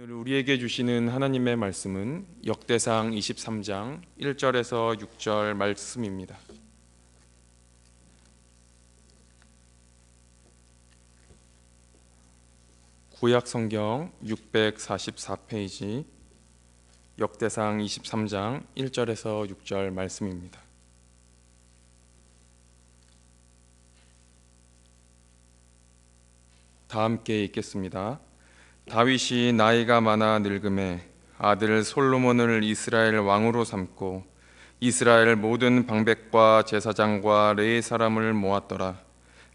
오늘 우리에게 주시는 하나님의 말씀은 역대상 23장 1절에서 6절 말씀입니다. 구약 성경 644페이지 역대상 23장 1절에서 6절 말씀입니다. 다 함께 읽겠습니다. 다윗이 나이가 많아 늙음에 아들 솔로몬을 이스라엘 왕으로 삼고 이스라엘 모든 방백과 제사장과 레위 사람을 모았더라.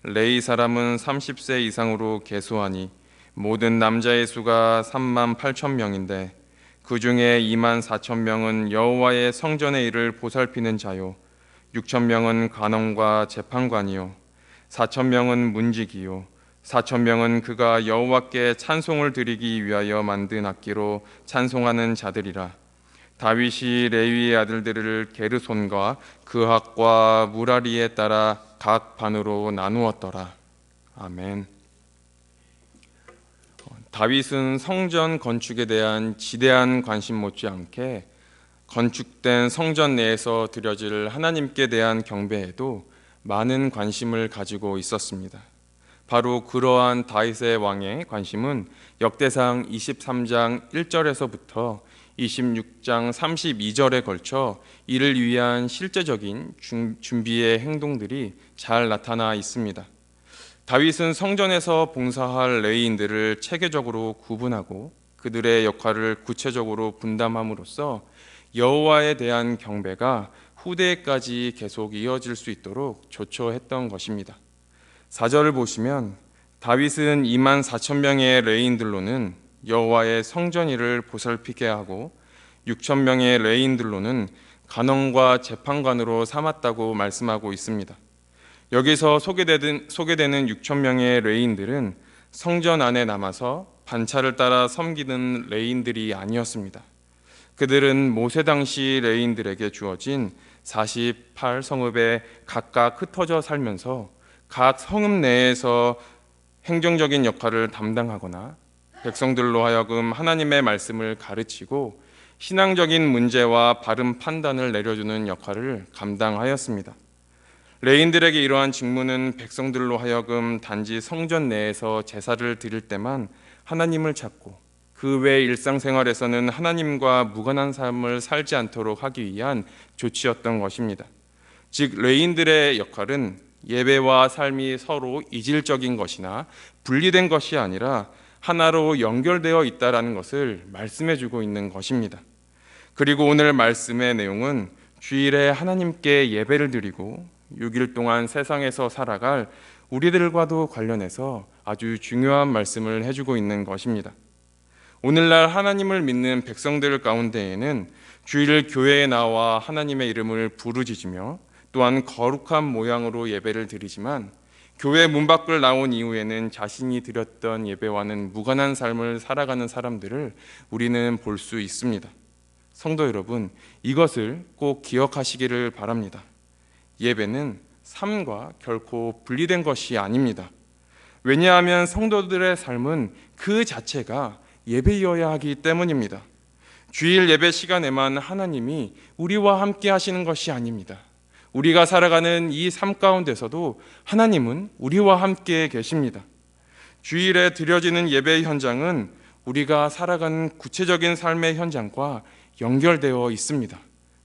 레위 사람은 30세 이상으로 계수하니 모든 남자의 수가 3만 8천 명인데 그 중에 2만 4천 명은 여호와의 성전의 일을 보살피는 자요 6천 명은 간원과 재판관이요 4천 명은 문지기요 4천 명은 그가 여호와께 찬송을 드리기 위하여 만든 악기로 찬송하는 자들이라. 다윗이 레위의 아들들을 게르손과 그핫과 무라리에 따라 각 반으로 나누었더라. 아멘. 다윗은 성전 건축에 대한 지대한 관심 못지않게 건축된 성전 내에서 드려질 하나님께 대한 경배에도 많은 관심을 가지고 있었습니다. 바로 그러한 다윗의 왕의 관심은 역대상 23장 1절에서부터 26장 32절에 걸쳐 이를 위한 실제적인 준비의 행동들이 잘 나타나 있습니다. 다윗은 성전에서 봉사할 레위인들을 체계적으로 구분하고 그들의 역할을 구체적으로 분담함으로써 여호와에 대한 경배가 후대까지 계속 이어질 수 있도록 조처했던 것입니다. 4절을 보시면 다윗은 2만 4천 명의 레위인들로는 여호와의 성전 일을 보살피게 하고 6천 명의 레위인들로는 간원과 재판관으로 삼았다고 말씀하고 있습니다. 여기서 소개되는 6천 명의 레위인들은 성전 안에 남아서 반차를 따라 섬기는 레위인들이 아니었습니다. 그들은 모세 당시 레위인들에게 주어진 48성읍에 각각 흩어져 살면서 각 성읍 내에서 행정적인 역할을 담당하거나 백성들로 하여금 하나님의 말씀을 가르치고 신앙적인 문제와 바른 판단을 내려주는 역할을 감당하였습니다. 레위인들에게 이러한 직무는 백성들로 하여금 단지 성전 내에서 제사를 드릴 때만 하나님을 찾고 그 외 일상생활에서는 하나님과 무관한 삶을 살지 않도록 하기 위한 조치였던 것입니다. 즉 레위인들의 역할은 예배와 삶이 서로 이질적인 것이나 분리된 것이 아니라 하나로 연결되어 있다는 것을 말씀해 주고 있는 것입니다. 그리고 오늘 말씀의 내용은 주일에 하나님께 예배를 드리고 6일 동안 세상에서 살아갈 우리들과도 관련해서 아주 중요한 말씀을 해주고 있는 것입니다. 오늘날 하나님을 믿는 백성들 가운데에는 주일 교회에 나와 하나님의 이름을 부르짖으며 또한 거룩한 모양으로 예배를 드리지만 교회 문 밖을 나온 이후에는 자신이 드렸던 예배와는 무관한 삶을 살아가는 사람들을 우리는 볼 수 있습니다. 성도 여러분, 이것을 꼭 기억하시기를 바랍니다. 예배는 삶과 결코 분리된 것이 아닙니다. 왜냐하면 성도들의 삶은 그 자체가 예배여야 하기 때문입니다. 주일 예배 시간에만 하나님이 우리와 함께 하시는 것이 아닙니다. 우리가 살아가는 이 삶 가운데서도 하나님은 우리와 함께 계십니다. 주일에 드려지는 예배 현장은 우리가 살아가는 구체적인 삶의 현장과 연결되어 있습니다.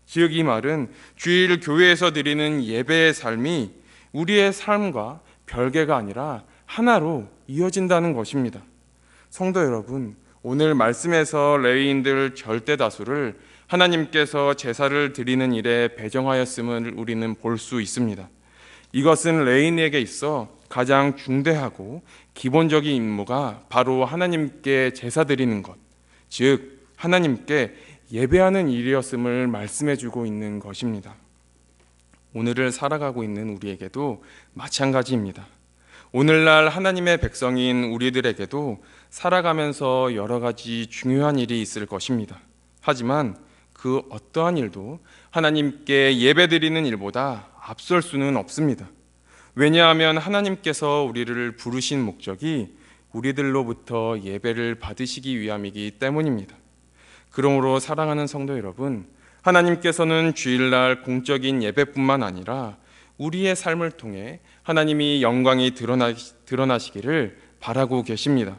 즉 이 말은 주일 교회에서 드리는 예배의 삶이 우리의 삶과 별개가 아니라 하나로 이어진다는 것입니다. 성도 여러분, 오늘 말씀에서 레위인들 절대 다수를 하나님께서 제사를 드리는 일에 배정하였음을 우리는 볼 수 있습니다. 이것은 레위인에게 있어 가장 중대하고 기본적인 임무가 바로 하나님께 제사 드리는 것, 즉 하나님께 예배하는 일이었음을 말씀해주고 있는 것입니다. 오늘을 살아가고 있는 우리에게도 마찬가지입니다. 오늘날 하나님의 백성인 우리들에게도 살아가면서 여러 가지 중요한 일이 있을 것입니다. 하지만 그 어떠한 일도 하나님께 예배드리는 일보다 앞설 수는 없습니다. 왜냐하면 하나님께서 우리를 부르신 목적이 우리들로부터 예배를 받으시기 위함이기 때문입니다. 그러므로 사랑하는 성도 여러분, 하나님께서는 주일날 공적인 예배뿐만 아니라 우리의 삶을 통해 하나님이 영광이 드러나시기를 바라고 계십니다.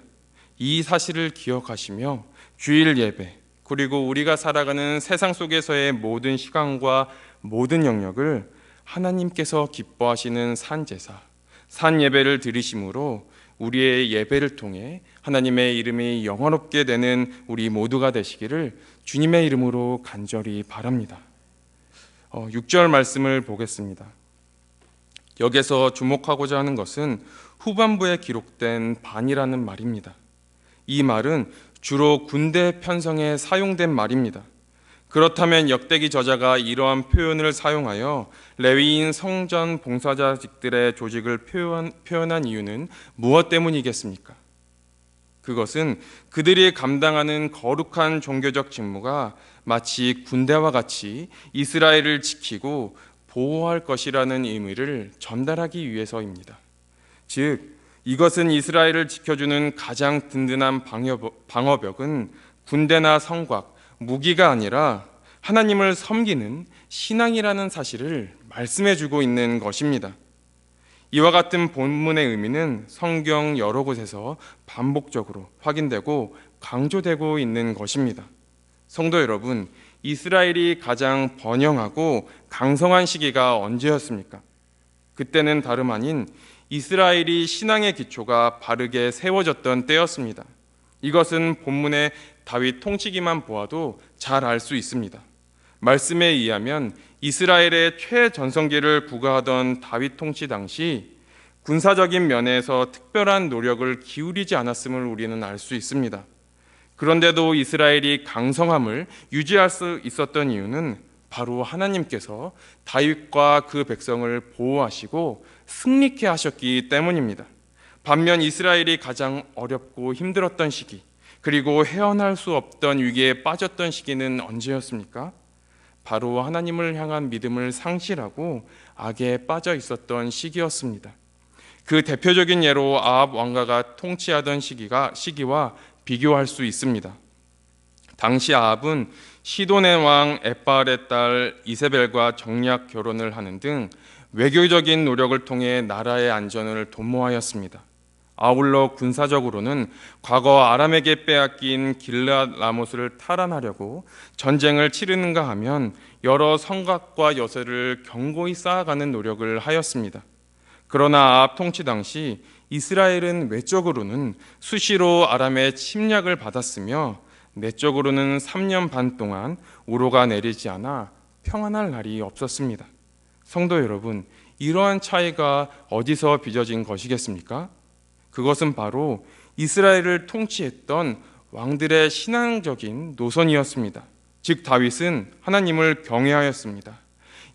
이 사실을 기억하시며 주일 예배, 그리고 우리가 살아가는 세상 속에서의 모든 시간과 모든 영역을 하나님께서 기뻐하시는 산제사, 산예배를 드리심으로 우리의 예배를 통해 하나님의 이름이 영화롭게 되는 우리 모두가 되시기를 주님의 이름으로 간절히 바랍니다. 6절 말씀을 보겠습니다. 여기서 주목하고자 하는 것은 후반부에 기록된 반이라는 말입니다. 이 말은 주로 군대 편성에 사용된 말입니다. 그렇다면 역대기 저자가 이러한 표현을 사용하여 레위인 성전 봉사자직들의 조직을 표현한 이유는 무엇 때문이겠습니까? 그것은 그들이 감당하는 거룩한 종교적 직무가 마치 군대와 같이 이스라엘을 지키고 보호할 것이라는 의미를 전달하기 위해서입니다. 즉, 이것은 이스라엘을 지켜주는 가장 든든한 방어벽은 군대나 성곽, 무기가 아니라 하나님을 섬기는 신앙이라는 사실을 말씀해주고 있는 것입니다. 이와 같은 본문의 의미는 성경 여러 곳에서 반복적으로 확인되고 강조되고 있는 것입니다. 성도 여러분, 이스라엘이 가장 번영하고 강성한 시기가 언제였습니까? 그때는 다름 아닌 이스라엘이 신앙의 기초가 바르게 세워졌던 때였습니다. 이것은 본문의 다윗 통치기만 보아도 잘 알 수 있습니다. 말씀에 의하면 이스라엘의 최전성기를 구가하던 다윗 통치 당시 군사적인 면에서 특별한 노력을 기울이지 않았음을 우리는 알 수 있습니다. 그런데도 이스라엘이 강성함을 유지할 수 있었던 이유는 바로 하나님께서 다윗과 그 백성을 보호하시고 승리케 하셨기 때문입니다. 반면 이스라엘이 가장 어렵고 힘들었던 시기, 그리고 헤어날 수 없던 위기에 빠졌던 시기는 언제였습니까? 바로 하나님을 향한 믿음을 상실하고 악에 빠져 있었던 시기였습니다. 그 대표적인 예로 아합 왕가가 통치하던 시기와 비교할 수 있습니다. 당시 아합은 시돈의 왕 엣바알의 딸 이세벨과 정략 결혼을 하는 등 외교적인 노력을 통해 나라의 안전을 도모하였습니다. 아울러 군사적으로는 과거 아람에게 빼앗긴 길르앗 라모스를 탈환하려고 전쟁을 치르는가 하면 여러 성곽과 여세를 견고히 쌓아가는 노력을 하였습니다. 그러나 아합 통치 당시 이스라엘은 외적으로는 수시로 아람의 침략을 받았으며 내적으로는 3년 반 동안 우로가 내리지 않아 평안할 날이 없었습니다. 성도 여러분, 이러한 차이가 어디서 빚어진 것이겠습니까? 그것은 바로 이스라엘을 통치했던 왕들의 신앙적인 노선이었습니다. 즉, 다윗은 하나님을 경외하였습니다.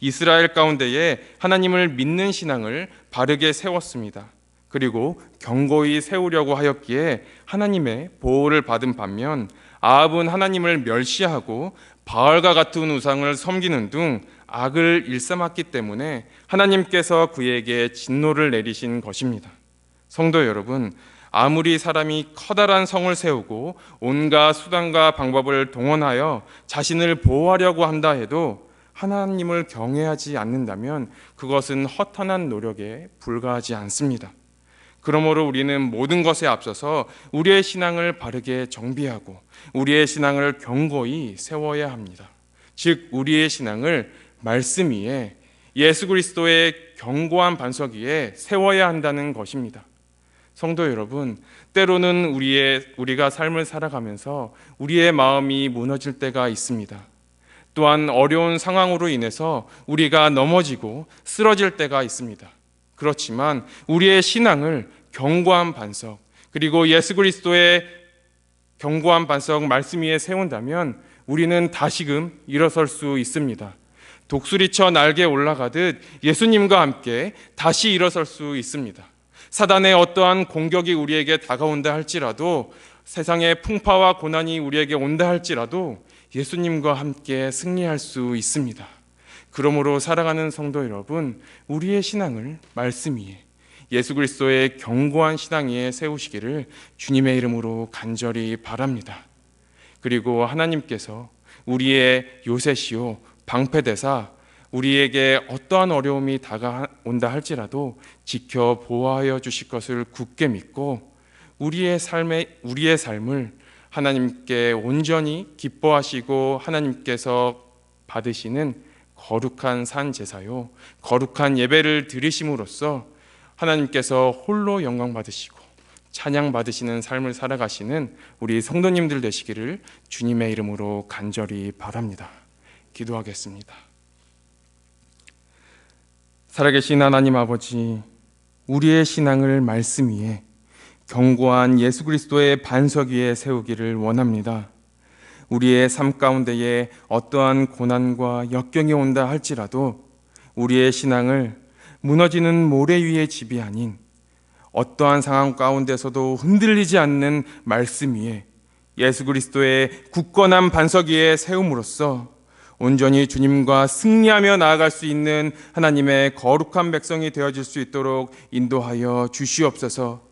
이스라엘 가운데에 하나님을 믿는 신앙을 바르게 세웠습니다. 그리고 견고히 세우려고 하였기에 하나님의 보호를 받은 반면 아합은 하나님을 멸시하고 바알과 같은 우상을 섬기는 등 악을 일삼았기 때문에 하나님께서 그에게 진노를 내리신 것입니다. 성도 여러분, 아무리 사람이 커다란 성을 세우고 온갖 수단과 방법을 동원하여 자신을 보호하려고 한다 해도 하나님을 경외하지 않는다면 그것은 허탄한 노력에 불과하지 않습니다. 그러므로 우리는 모든 것에 앞서서 우리의 신앙을 바르게 정비하고 우리의 신앙을 견고히 세워야 합니다. 즉, 우리의 신앙을 말씀 위에, 예수 그리스도의 견고한 반석 위에 세워야 한다는 것입니다. 성도 여러분, 때로는 우리가 삶을 살아가면서 우리의 마음이 무너질 때가 있습니다. 또한 어려운 상황으로 인해서 우리가 넘어지고 쓰러질 때가 있습니다. 그렇지만 우리의 신앙을 견고한 반석, 그리고 예수 그리스도의 견고한 반석 말씀 위에 세운다면 우리는 다시금 일어설 수 있습니다. 독수리쳐 날개에 올라가듯 예수님과 함께 다시 일어설 수 있습니다. 사단의 어떠한 공격이 우리에게 다가온다 할지라도, 세상의 풍파와 고난이 우리에게 온다 할지라도 예수님과 함께 승리할 수 있습니다. 그러므로 사랑하는 성도 여러분, 우리의 신앙을 말씀 위에, 예수 그리스도의 견고한 신앙 위에 세우시기를 주님의 이름으로 간절히 바랍니다. 그리고 하나님께서 우리의 요새시요 방패되사 우리에게 어떠한 어려움이 다가온다 할지라도 지켜 보호하여 주실 것을 굳게 믿고 우리의 삶을 하나님께 온전히 기뻐하시고 하나님께서 받으시는 거룩한 산 제사요 거룩한 예배를 드리심으로써 하나님께서 홀로 영광 받으시고 찬양 받으시는 삶을 살아가시는 우리 성도님들 되시기를 주님의 이름으로 간절히 바랍니다. 기도하겠습니다. 살아계신 하나님 아버지, 우리의 신앙을 말씀 위에 견고한 예수 그리스도의 반석 위에 세우기를 원합니다. 우리의 삶 가운데에 어떠한 고난과 역경이 온다 할지라도 우리의 신앙을 무너지는 모래 위의 집이 아닌 어떠한 상황 가운데서도 흔들리지 않는 말씀 위에 예수 그리스도의 굳건한 반석 위에 세움으로써 온전히 주님과 승리하며 나아갈 수 있는 하나님의 거룩한 백성이 되어질 수 있도록 인도하여 주시옵소서.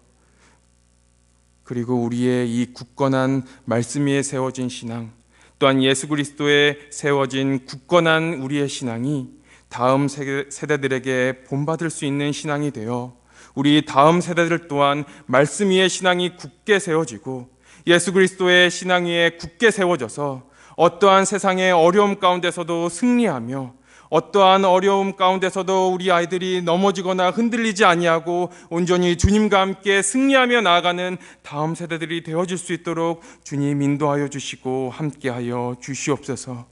그리고 우리의 이 굳건한 말씀 위에 세워진 신앙, 또한 예수 그리스도에 세워진 굳건한 우리의 신앙이 다음 세대들에게 본받을 수 있는 신앙이 되어 우리 다음 세대들 또한 말씀 위에 신앙이 굳게 세워지고 예수 그리스도의 신앙 위에 굳게 세워져서 어떠한 세상의 어려움 가운데서도 승리하며 어떠한 어려움 가운데서도 우리 아이들이 넘어지거나 흔들리지 아니하고 온전히 주님과 함께 승리하며 나아가는 다음 세대들이 되어질 수 있도록 주님 인도하여 주시고 함께하여 주시옵소서.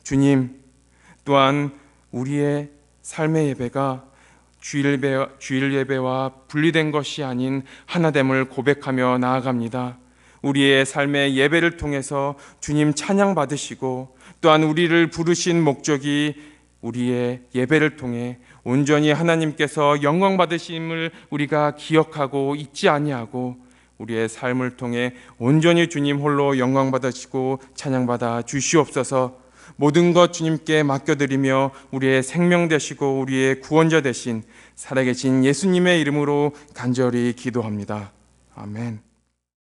주님, 또한 우리의 삶의 예배가 주일 예배와 분리된 것이 아닌 하나됨을 고백하며 나아갑니다. 우리의 삶의 예배를 통해서 주님 찬양 받으시고 또한 우리를 부르신 목적이 우리의 예배를 통해 온전히 하나님께서 영광 받으심을 우리가 기억하고 잊지 아니하고 우리의 삶을 통해 온전히 주님 홀로 영광 받으시고 찬양 받아 주시옵소서. 모든 것 주님께 맡겨드리며 우리의 생명 되시고 우리의 구원자 되신 살아계신 예수님의 이름으로 간절히 기도합니다. 아멘.